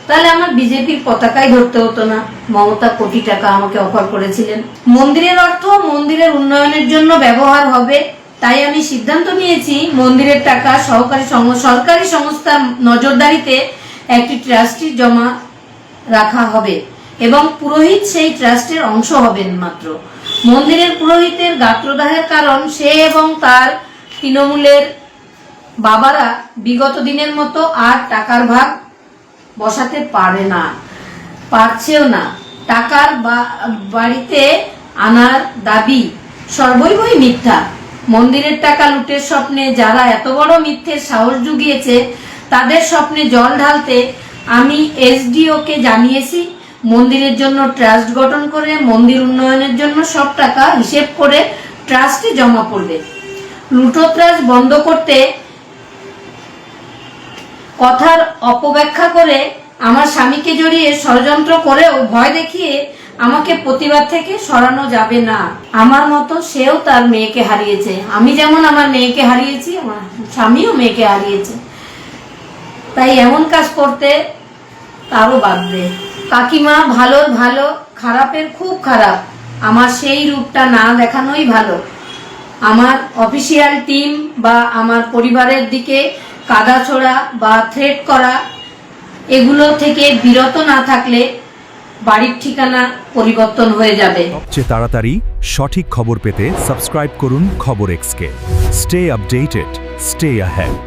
তাহলে আমার বিজেপির পতাকাই ধরতে হতো না। মমতা কোটি টাকা আমাকে অফার করেছিলেন। মন্দিরের অর্থ মন্দিরের উন্নয়নের জন্য ব্যবহার হবে, তাই আমি সিদ্ধান্ত নিয়েছি মন্দিরের টাকা সরকারি সংস্থার নজরদারিতে একটি ট্রাস্টি জমা রাখা হবে এবং পুরোহিত সেই ট্রাস্টের অংশ হবেন মাত্র। মন্দিরের পুরোহিতের গাত্রদাহের কারণ সে এবং তার তৃণমূলের বাবারা বিগত দিনের মতো আর টাকার ভাগ বসাতে পারছেও না। টাকার বাড়িতে আনার দাবি সর্বৈবই মিথ্যা। মন্দিরের টাকা লুটের স্বপ্নে যারা এত বড় মিথ্যের সাহস জুগিয়েছে তাদের স্বপ্নে জল ঢালতে আমি এসডিও কে জানিয়েছি মন্দিরের জন্য ট্রাস্ট গঠন করে মন্দির উন্নয়নের জন্য সব টাকা হিসেব করে ট্রাস্টে জমা পড়বে। লুটোত্রাস বন্ধ করতে কথার অপব্যাখ্যা করে আমার স্বামীকে জড়িয়ে ষড়যন্ত্র করেও ভয় দেখিয়ে আমাকে প্রতিবাদ থেকে সরানো যাবে না। আমার মতো সেও তার মেয়েকে হারিয়েছে। আমি যেমন আমার মেয়েকে হারিয়েছি, আমার স্বামীও মেয়েকে হারিয়েছে। তাই এমন কাজ করতে তারও বাধ্য। কাকিমা ভালো ভালো, খারাপের খুব খারাপ, আমার সেই রূপটা না দেখানোই ভালো। আমার অফিসিয়াল টিম বা আমার পরিবারের দিকে কাদা ছোড়া বা থ্রেট করা এগুলো থেকে বিরত না থাকলে বাড়ির ঠিকানা পরিবর্তন হয়ে যাবে। সবচেয়ে তাড়াতাড়ি সঠিক খবর পেতে সাবস্ক্রাইব করুন খবর এক্সকে। Stay updated, stay ahead.